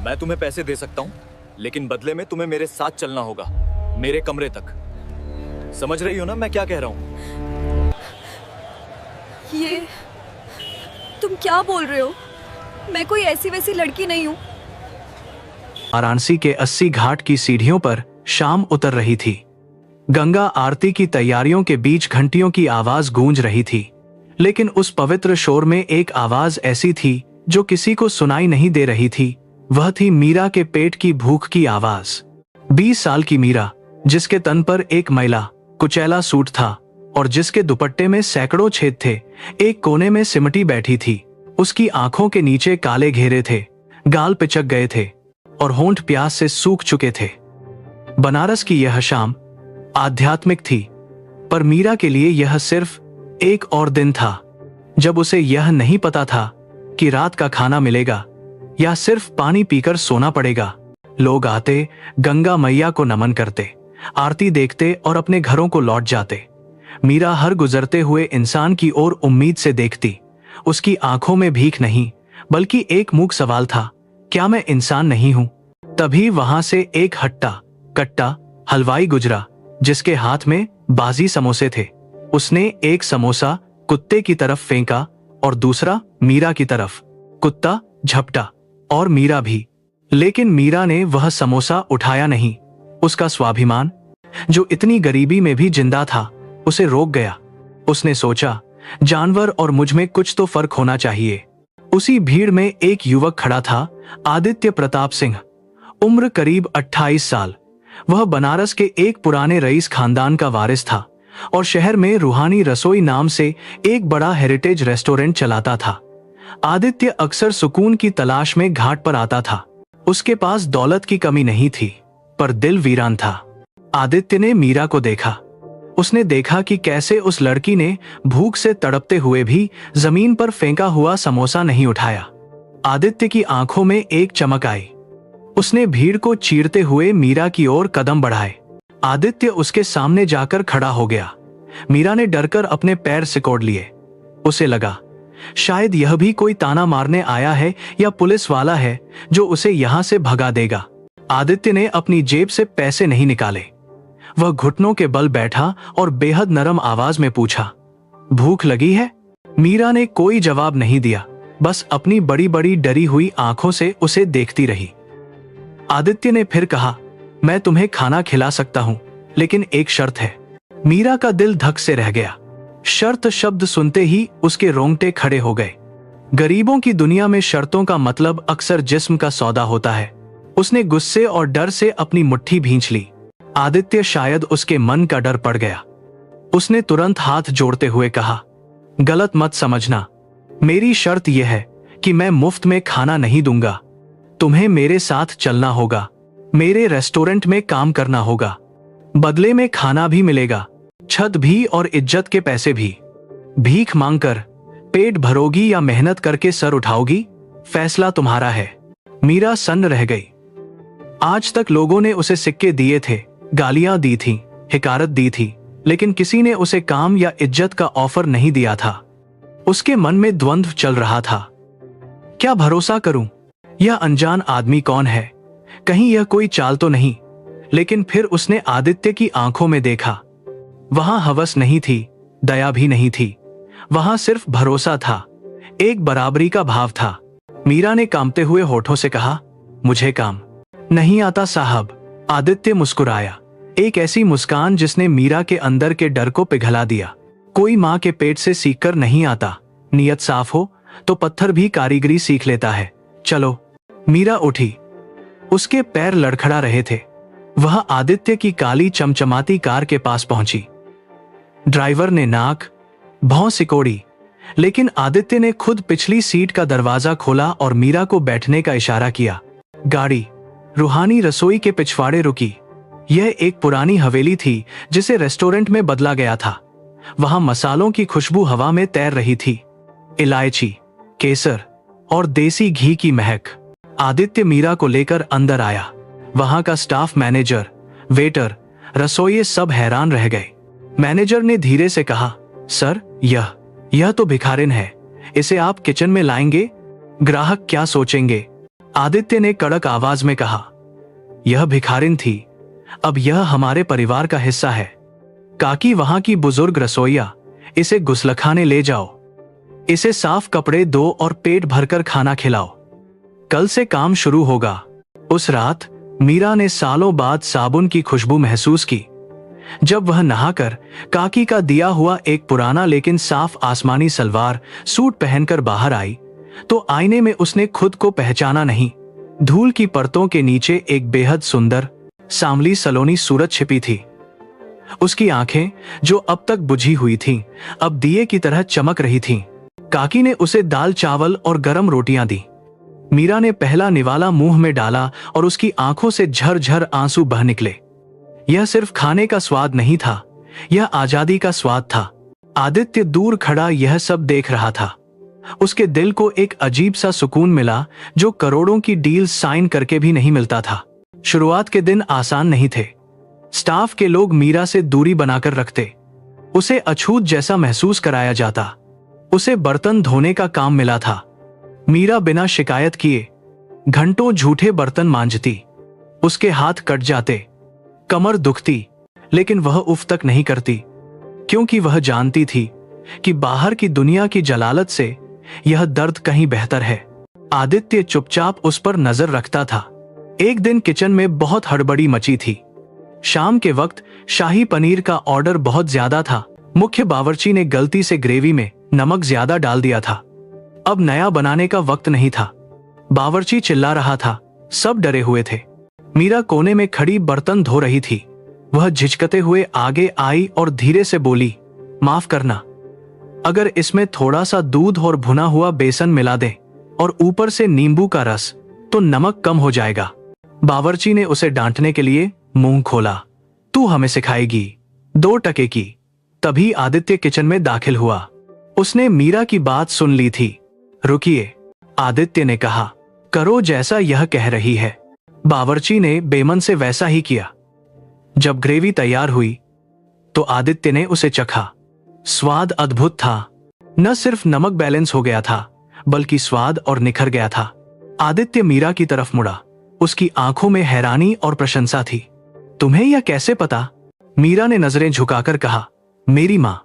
मैं तुम्हें पैसे दे सकता हूँ, लेकिन बदले में तुम्हें मेरे साथ चलना होगा, मेरे कमरे तक। समझ रही हो ना मैं क्या कह रहा हूँ? ये तुम क्या बोल रहे हो? मैं कोई ऐसी वैसी लड़की नहीं हूँ। वाराणसी के 80 घाट की सीढ़ियों पर शाम उतर रही थी। गंगा आरती की तैयारियों के बीच घंटियों की आवाज गूंज रही थी, लेकिन उस पवित्र शोर में एक आवाज ऐसी थी जो किसी को सुनाई नहीं दे रही थी। वह थी मीरा के पेट की भूख की आवाज। 20 साल की मीरा, जिसके तन पर एक मैला कुचैला सूट था और जिसके दुपट्टे में सैकड़ों छेद थे, एक कोने में सिमटी बैठी थी। उसकी आंखों के नीचे काले घेरे थे, गाल पिचक गए थे और होंठ प्यास से सूख चुके थे। बनारस की यह शाम आध्यात्मिक थी, पर मीरा के लिए यह सिर्फ एक और दिन था, जब उसे यह नहीं पता था कि रात का खाना मिलेगा या सिर्फ पानी पीकर सोना पड़ेगा। लोग आते, गंगा मैया को नमन करते, आरती देखते और अपने घरों को लौट जाते। मीरा हर गुजरते हुए इंसान की ओर उम्मीद से देखती। उसकी आंखों में भीख नहीं, बल्कि एक मूक सवाल था, क्या मैं इंसान नहीं हूं? तभी वहां से एक हट्टा कट्टा हलवाई गुजरा, जिसके हाथ में बाजी समोसे थे। उसने एक समोसा कुत्ते की तरफ फेंका और दूसरा मीरा की तरफ। कुत्ता झपटा और मीरा भी, लेकिन मीरा ने वह समोसा उठाया नहीं। उसका स्वाभिमान, जो इतनी गरीबी में भी जिंदा था, उसे रोक गया। उसने सोचा, जानवर और मुझ में कुछ तो फर्क होना चाहिए। उसी भीड़ में एक युवक खड़ा था, आदित्य प्रताप सिंह, उम्र करीब 28 साल। वह बनारस के एक पुराने रईस खानदान का वारिस था और शहर में रूहानी रसोई नाम से एक बड़ा हेरिटेज रेस्टोरेंट चलाता था। आदित्य अक्सर सुकून की तलाश में घाट पर आता था। उसके पास दौलत की कमी नहीं थी, पर दिल वीरान था। आदित्य ने मीरा को देखा। उसने देखा कि कैसे उस लड़की ने भूख से तड़पते हुए भी जमीन पर फेंका हुआ समोसा नहीं उठाया। आदित्य की आंखों में एक चमक आई। उसने भीड़ को चीरते हुए मीरा की ओर कदम बढ़ाए। आदित्य उसके सामने जाकर खड़ा हो गया। मीरा ने डरकर अपने पैर सिकोड़ लिए। उसे लगा, शायद यह भी कोई ताना मारने आया है या पुलिस वाला है जो उसे यहां से भगा देगा। आदित्य ने अपनी जेब से पैसे नहीं निकाले। वह घुटनों के बल बैठा और बेहद नरम आवाज में पूछा, भूख लगी है? मीरा ने कोई जवाब नहीं दिया, बस अपनी बड़ी बड़ी डरी हुई आंखों से उसे देखती रही। आदित्य ने फिर कहा, मैं तुम्हें खाना खिला सकता हूं, लेकिन एक शर्त है। मीरा का दिल धक से रह गया। शर्त शब्द सुनते ही उसके रोंगटे खड़े हो गए। गरीबों की दुनिया में शर्तों का मतलब अक्सर जिस्म का सौदा होता है। उसने गुस्से और डर से अपनी मुट्ठी भींच ली। आदित्य शायद उसके मन का डर पड़ गया। उसने तुरंत हाथ जोड़ते हुए कहा, गलत मत समझना, मेरी शर्त यह है कि मैं मुफ्त में खाना नहीं दूंगा। तुम्हें मेरे साथ चलना होगा, मेरे रेस्टोरेंट में काम करना होगा। बदले में खाना भी मिलेगा, छत भी और इज्जत के पैसे भी। भीख मांगकर पेट भरोगी या मेहनत करके सर उठाओगी, फैसला तुम्हारा है। मीरा सन्न रह गई। आज तक लोगों ने उसे सिक्के दिए थे, गालियां दी थी, हिकारत दी थी, लेकिन किसी ने उसे काम या इज्जत का ऑफर नहीं दिया था। उसके मन में द्वंद्व चल रहा था। क्या भरोसा करूं? यह अनजान आदमी कौन है? कहीं यह कोई चाल तो नहीं? लेकिन फिर उसने आदित्य की आंखों में देखा। वहां हवस नहीं थी, दया भी नहीं थी। वहां सिर्फ भरोसा था, एक बराबरी का भाव था। मीरा ने कांपते हुए होठों से कहा, मुझे काम नहीं आता साहब। आदित्य मुस्कुराया, एक ऐसी मुस्कान जिसने मीरा के अंदर के डर को पिघला दिया। कोई माँ के पेट से सीखकर नहीं आता, नियत साफ हो तो पत्थर भी कारीगरी सीख लेता है। चलो। मीरा उठी। उसके पैर लड़खड़ा रहे थे। वह आदित्य की काली चमचमाती कार के पास पहुंची। ड्राइवर ने नाक भौं सिकोड़ी, लेकिन आदित्य ने खुद पिछली सीट का दरवाजा खोला और मीरा को बैठने का इशारा किया। गाड़ी रूहानी रसोई के पिछवाड़े रुकी। यह एक पुरानी हवेली थी जिसे रेस्टोरेंट में बदला गया था। वहां मसालों की खुशबू हवा में तैर रही थी, इलायची, केसर और देसी घी की महक। आदित्य मीरा को लेकर अंदर आया। वहां का स्टाफ, मैनेजर, वेटर, रसोइये सब हैरान रह गए। मैनेजर ने धीरे से कहा, सर, यह तो भिखारिन है, इसे आप किचन में लाएंगे? ग्राहक क्या सोचेंगे? आदित्य ने कड़क आवाज में कहा। यह भिखारिन थी, अब यह हमारे परिवार का हिस्सा है। काकी वहां की बुजुर्ग रसोइया, इसे गुस्लखाने ले जाओ, इसे साफ कपड़े दो और पेट भरकर खाना खिलाओ, कल से काम शुरू होगा। उस रात मीरा ने सालों बाद साबुन की खुशबू महसूस की। जब वह नहाकर काकी का दिया हुआ एक पुराना लेकिन साफ आसमानी सलवार सूट पहनकर बाहर आई, तो आईने में उसने खुद को पहचाना नहीं। धूल की परतों के नीचे एक बेहद सुंदर सांवली सलोनी सूरत छिपी थी। उसकी आंखें, जो अब तक बुझी हुई थीं, अब दिए की तरह चमक रही थीं। काकी ने उसे दाल चावल और गरम रोटियां दी। मीरा ने पहला निवाला मुंह में डाला और उसकी आंखों से झरझर आंसू बह निकले। यह सिर्फ खाने का स्वाद नहीं था, यह आजादी का स्वाद था। आदित्य दूर खड़ा यह सब देख रहा था। उसके दिल को एक अजीब सा सुकून मिला जो करोड़ों की डील साइन करके भी नहीं मिलता था। शुरुआत के दिन आसान नहीं थे। स्टाफ के लोग मीरा से दूरी बनाकर रखते, उसे अछूत जैसा महसूस कराया जाता। उसे बर्तन धोने का काम मिला था। मीरा बिना शिकायत किए घंटों झूठे बर्तन मांजती। उसके हाथ कट जाते, कमर दुखती, लेकिन वह उफ तक नहीं करती, क्योंकि वह जानती थी कि बाहर की दुनिया की जलालत से यह दर्द कहीं बेहतर है। आदित्य चुपचाप उस पर नजर रखता था। एक दिन किचन में बहुत हड़बड़ी मची थी। शाम के वक्त शाही पनीर का ऑर्डर बहुत ज्यादा था। मुख्य बावर्ची ने गलती से ग्रेवी में नमक ज्यादा डाल दिया था। अब नया बनाने का वक्त नहीं था। बावर्ची चिल्ला रहा था, सब डरे हुए थे। मीरा कोने में खड़ी बर्तन धो रही थी। वह झिझकते हुए आगे आई और धीरे से बोली, माफ करना, अगर इसमें थोड़ा सा दूध और भुना हुआ बेसन मिला दें और ऊपर से नींबू का रस, तो नमक कम हो जाएगा। बावर्ची ने उसे डांटने के लिए मुंह खोला, तू हमें सिखाएगी, 2 टके की। तभी आदित्य किचन में दाखिल हुआ। उसने मीरा की बात सुन ली थी। रुकिए, आदित्य ने कहा, करो जैसा यह कह रही है। बावर्ची ने बेमन से वैसा ही किया। जब ग्रेवी तैयार हुई तो आदित्य ने उसे चखा। स्वाद अद्भुत था। न सिर्फ नमक बैलेंस हो गया था, बल्कि स्वाद और निखर गया था। आदित्य मीरा की तरफ मुड़ा। उसकी आंखों में हैरानी और प्रशंसा थी। तुम्हें यह कैसे पता? मीरा ने नजरें झुकाकर कहा, मेरी मां,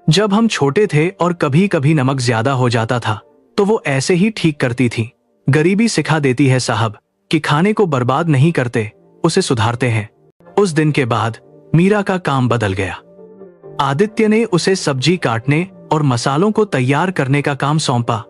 जब हम छोटे थे और कभी कभी नमक ज्यादा हो जाता था तो वो ऐसे ही ठीक करती थी। गरीबी सिखा देती है साहब कि खाने को बर्बाद नहीं करते, उसे सुधारते हैं। उस दिन के बाद मीरा का काम बदल गया। आदित्य ने उसे सब्जी काटने और मसालों को तैयार करने का काम सौंपा।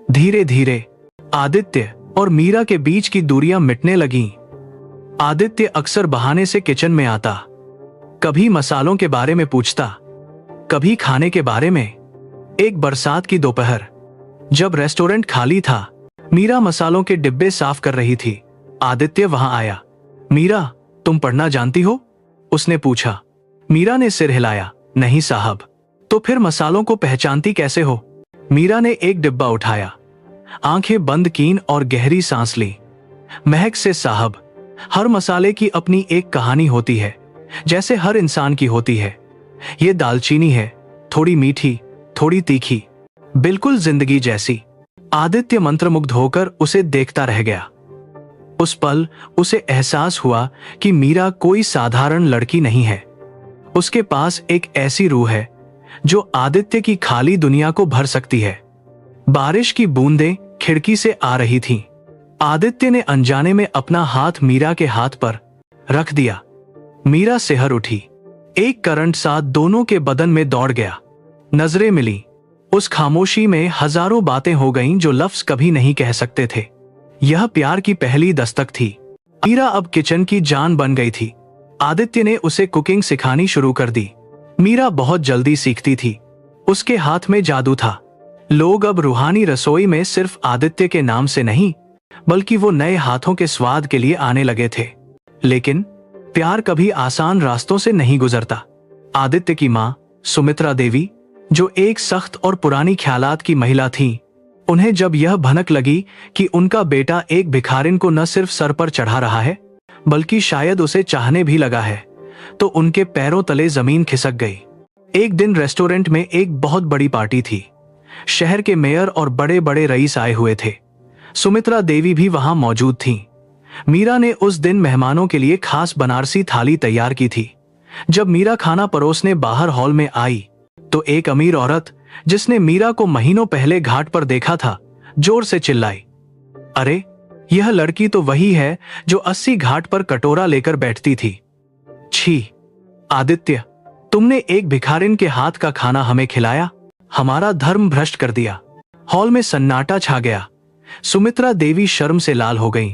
धीरे धीरे आदित्य और मीरा के बीच की दूरियां मिटने लगीं। आदित्य अक्सर बहाने से किचन में आता, कभी मसालों के बारे में पूछता, कभी खाने के बारे में। एक बरसात की दोपहर, जब रेस्टोरेंट खाली था, मीरा मसालों के डिब्बे साफ कर रही थी। आदित्य वहां आया। मीरा, तुम पढ़ना जानती हो? उसने पूछा। मीरा ने सिर हिलाया, नहीं साहब। तो फिर मसालों को पहचानती कैसे हो? मीरा ने एक डिब्बा उठाया, आंखें बंद कीं और गहरी सांस ली। महक से साहब, हर मसाले की अपनी एक कहानी होती है, जैसे हर इंसान की होती है। ये दालचीनी है, थोड़ी मीठी, थोड़ी तीखी, बिल्कुल जिंदगी जैसी। आदित्य मंत्रमुग्ध होकर उसे देखता रह गया। उस पल उसे एहसास हुआ कि मीरा कोई साधारण लड़की नहीं है। उसके पास एक ऐसी रूह है जो आदित्य की खाली दुनिया को भर सकती है। बारिश की बूंदें खिड़की से आ रही थीं। आदित्य ने अनजाने में अपना हाथ मीरा के हाथ पर रख दिया। मीरा सिहर उठी। एक करंट सा दोनों के बदन में दौड़ गया। नजरें मिली। उस खामोशी में हजारों बातें हो गईं जो लफ्ज कभी नहीं कह सकते थे। यह प्यार की पहली दस्तक थी। मीरा अब किचन की जान बन गई थी। आदित्य ने उसे कुकिंग सिखानी शुरू कर दी। मीरा बहुत जल्दी सीखती थी। उसके हाथ में जादू था। लोग अब रूहानी रसोई में सिर्फ आदित्य के नाम से नहीं, बल्कि वो नए हाथों के स्वाद के लिए आने लगे थे। लेकिन प्यार कभी आसान रास्तों से नहीं गुजरता। आदित्य की मां सुमित्रा देवी, जो एक सख्त और पुरानी ख्यालात की महिला थी, उन्हें जब यह भनक लगी कि उनका बेटा एक भिखारिन को न सिर्फ सर पर चढ़ा रहा है, बल्कि शायद उसे चाहने भी लगा है, तो उनके पैरों तले जमीन खिसक गई। एक दिन रेस्टोरेंट में एक बहुत बड़ी पार्टी थी। शहर के मेयर और बड़े बड़े रईस आए हुए थे। सुमित्रा देवी भी वहां मौजूद थीं। मीरा ने उस दिन मेहमानों के लिए खास बनारसी थाली तैयार की थी। जब मीरा खाना परोसने बाहर हॉल में आई तो एक अमीर औरत, जिसने मीरा को महीनों पहले घाट पर देखा था, जोर से चिल्लाई, अरे यह लड़की तो वही है जो 80 घाट पर कटोरा लेकर बैठती थी। छी आदित्य, तुमने एक भिखारिन के हाथ का खाना हमें खिलाया, हमारा धर्म भ्रष्ट कर दिया। हॉल में सन्नाटा छा गया। सुमित्रा देवी शर्म से लाल हो गईं।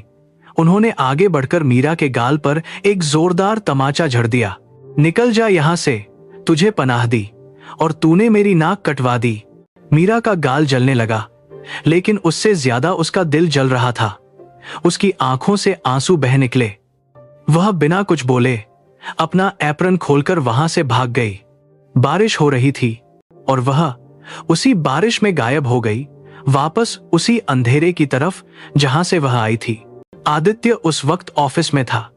उन्होंने आगे बढ़कर मीरा के गाल पर एक जोरदार तमाचा झड़ दिया। निकल जा यहां से, तुझे पनाह दी और तूने मेरी नाक कटवा दी। मीरा का गाल जलने लगा, लेकिन उससे ज्यादा उसका दिल जल रहा था। उसकी आंखों से आंसू बह निकले। वह बिना कुछ बोले अपना एप्रन खोलकर वहां से भाग गई। बारिश हो रही थी और वह उसी बारिश में गायब हो गई, वापस उसी अंधेरे की तरफ जहां से वह आई थी। आदित्य उस वक्त ऑफिस में था।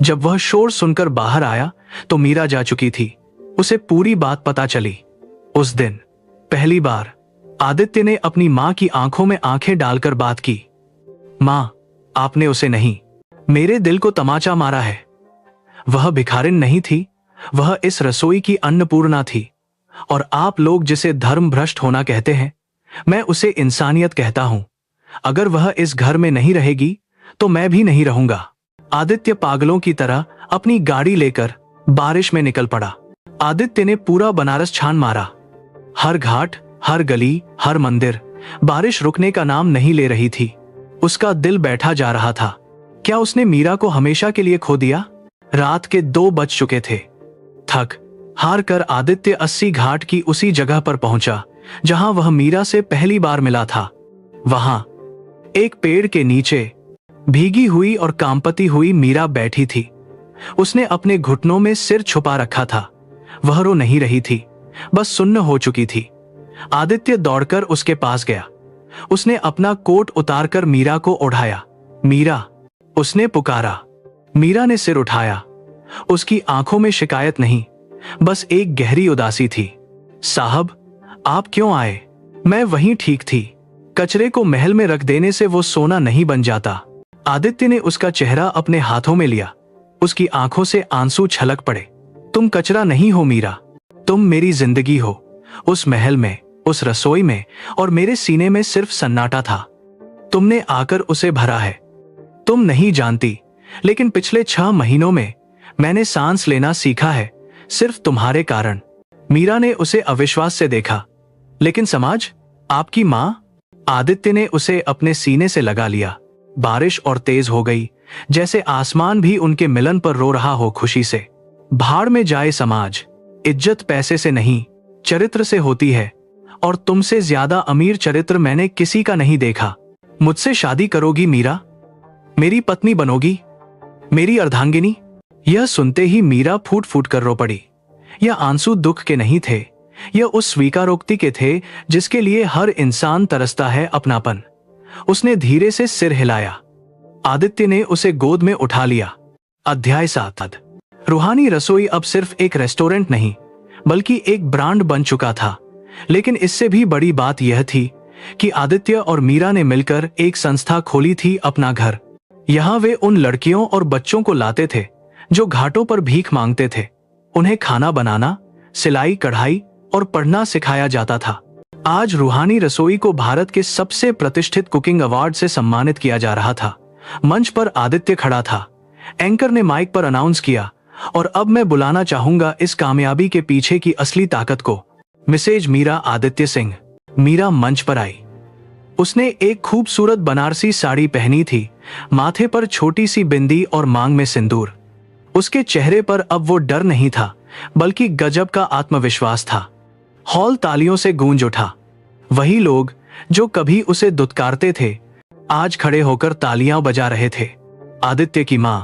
जब वह शोर सुनकर बाहर आया तो मीरा जा चुकी थी। उसे पूरी बात पता चली। उस दिन पहली बार आदित्य ने अपनी मां की आंखों में आंखें डालकर बात की। मां, आपने उसे नहीं, मेरे दिल को तमाचा मारा है। वह भिखारिन नहीं थी, वह इस रसोई की अन्नपूर्णा थी। और आप लोग जिसे धर्म भ्रष्ट होना कहते हैं, मैं उसे इंसानियत कहता हूं। अगर वह इस घर में नहीं रहेगी तो मैं भी नहीं रहूंगा। आदित्य पागलों की तरह अपनी गाड़ी लेकर बारिश में निकल पड़ा। आदित्य ने पूरा बनारस छान मारा। हर घाट, हर गली, हर मंदिर। बारिश रुकने का नाम नहीं ले रही थी। उसका दिल बैठा जा रहा था। क्या उसने मीरा को हमेशा के लिए खो दिया? रात के 2 बज चुके थे। थक हार कर आदित्य 80 घाट की उसी जगह पर पहुंचा जहां वह मीरा से पहली बार मिला था। वहां एक पेड़ के नीचे भीगी हुई और कांपती हुई मीरा बैठी थी। उसने अपने घुटनों में सिर छुपा रखा था। वह रो नहीं रही थी, बस सुन्न हो चुकी थी। आदित्य दौड़कर उसके पास गया। उसने अपना कोट उतारकर मीरा को ओढ़ाया। मीरा, उसने पुकारा। मीरा ने सिर उठाया। उसकी आंखों में शिकायत नहीं, बस एक गहरी उदासी थी। साहब, आप क्यों आए? मैं वहीं ठीक थी। कचरे को महल में रख देने से वो सोना नहीं बन जाता। आदित्य ने उसका चेहरा अपने हाथों में लिया। उसकी आंखों से आंसू छलक पड़े। तुम कचरा नहीं हो मीरा, तुम मेरी जिंदगी हो। उस महल में, उस रसोई में और मेरे सीने में सिर्फ सन्नाटा था। तुमने आकर उसे भरा है। तुम नहीं जानती, लेकिन पिछले 6 महीनों में मैंने सांस लेना सीखा है, सिर्फ तुम्हारे कारण। मीरा ने उसे अविश्वास से देखा। लेकिन समाज, आपकी मां? आदित्य ने उसे अपने सीने से लगा लिया। बारिश और तेज हो गई, जैसे आसमान भी उनके मिलन पर रो रहा हो खुशी से। भाड़ में जाए समाज। इज्जत पैसे से नहीं, चरित्र से होती है। और तुमसे ज्यादा अमीर चरित्र मैंने किसी का नहीं देखा। मुझसे शादी करोगी मीरा? मेरी पत्नी बनोगी? मेरी अर्धांगिनी? यह सुनते ही मीरा फूट फूट कर रो पड़ी। यह आंसू दुख के नहीं थे, यह उस स्वीकारोक्ति के थे जिसके लिए हर इंसान तरसता है, अपनापन। उसने धीरे से सिर हिलाया। आदित्य ने उसे गोद में उठा लिया। अध्याय 7। रूहानी रसोई अब सिर्फ एक रेस्टोरेंट नहीं, बल्कि एक ब्रांड बन चुका था। लेकिन इससे भी बड़ी बात यह थी कि आदित्य और मीरा ने मिलकर एक संस्था खोली थी, अपना घर। यहां वे उन लड़कियों और बच्चों को लाते थे जो घाटों पर भीख मांगते थे। उन्हें खाना बनाना, सिलाई, कढ़ाई और पढ़ना सिखाया जाता था। आज रूहानी रसोई को भारत के सबसे प्रतिष्ठित कुकिंग अवार्ड से सम्मानित किया जा रहा था। मंच पर आदित्य खड़ा था। एंकर ने माइक पर अनाउंस किया, और अब मैं बुलाना चाहूंगा इस कामयाबी के पीछे की असली ताकत को। मिसेज मीरा आदित्य सिंह। मीरा मंच पर आई। उसने एक खूबसूरत बनारसी साड़ी पहनी थी, माथे पर छोटी सी बिंदी और मांग में सिंदूर। उसके चेहरे पर अब वो डर नहीं था, बल्कि गजब का आत्मविश्वास था। हॉल तालियों से गूंज उठा। वही लोग जो कभी उसे दुत्कारते थे, आज खड़े होकर तालियां बजा रहे थे। आदित्य की मां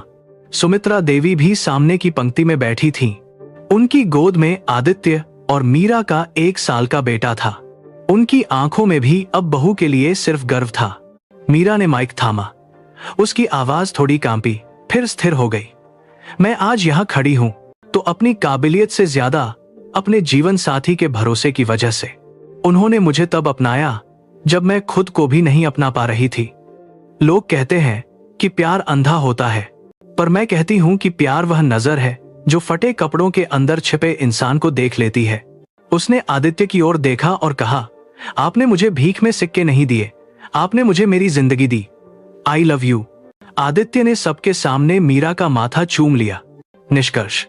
सुमित्रा देवी भी सामने की पंक्ति में बैठी थीं। उनकी गोद में आदित्य और मीरा का 1 साल का बेटा था। उनकी आंखों में भी अब बहू के लिए सिर्फ गर्व था। मीरा ने माइक थामा। उसकी आवाज थोड़ी कांपी, फिर स्थिर हो गई। मैं आज यहां खड़ी हूं तो अपनी काबिलियत से ज्यादा अपने जीवन साथी के भरोसे की वजह से। उन्होंने मुझे तब अपनाया जब मैं खुद को भी नहीं अपना पा रही थी। लोग कहते हैं कि प्यार अंधा होता है, पर मैं कहती हूं कि प्यार वह नजर है जो फटे कपड़ों के अंदर छिपे इंसान को देख लेती है। उसने आदित्य की ओर देखा और कहा, आपने मुझे भीख में सिक्के नहीं दिए, आपने मुझे मेरी जिंदगी दी। I love you. आदित्य ने सबके सामने मीरा का माथा चूम लिया। निष्कर्ष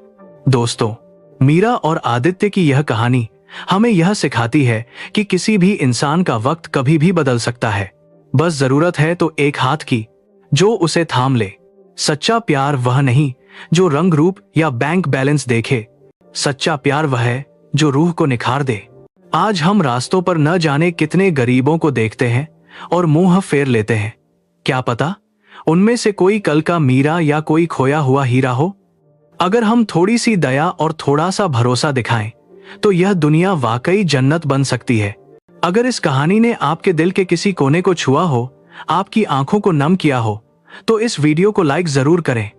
दोस्तों, मीरा और आदित्य की यह कहानी हमें यह सिखाती है कि किसी भी इंसान का वक्त कभी भी बदल सकता है। बस जरूरत है तो एक हाथ की, जो उसे थाम ले। सच्चा प्यार वह नहीं जो रंग रूप या बैंक बैलेंस देखे, सच्चा प्यार वह है जो रूह को निखार दे। आज हम रास्तों पर न जाने कितने गरीबों को देखते हैं और मुंह फेर लेते हैं। क्या पता उनमें से कोई कल का मीरा या कोई खोया हुआ हीरा हो। अगर हम थोड़ी सी दया और थोड़ा सा भरोसा दिखाएं तो यह दुनिया वाकई जन्नत बन सकती है। अगर इस कहानी ने आपके दिल के किसी कोने को छुआ हो, आपकी आंखों को नम किया हो, तो इस वीडियो को लाइक जरूर करें।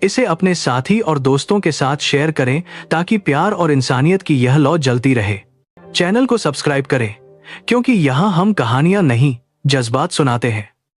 इसे अपने साथी और दोस्तों के साथ शेयर करें ताकि प्यार और इंसानियत की यह लौ जलती रहे। चैनल को सब्सक्राइब करें, क्योंकि यहां हम कहानियां नहीं, जज्बात सुनाते हैं।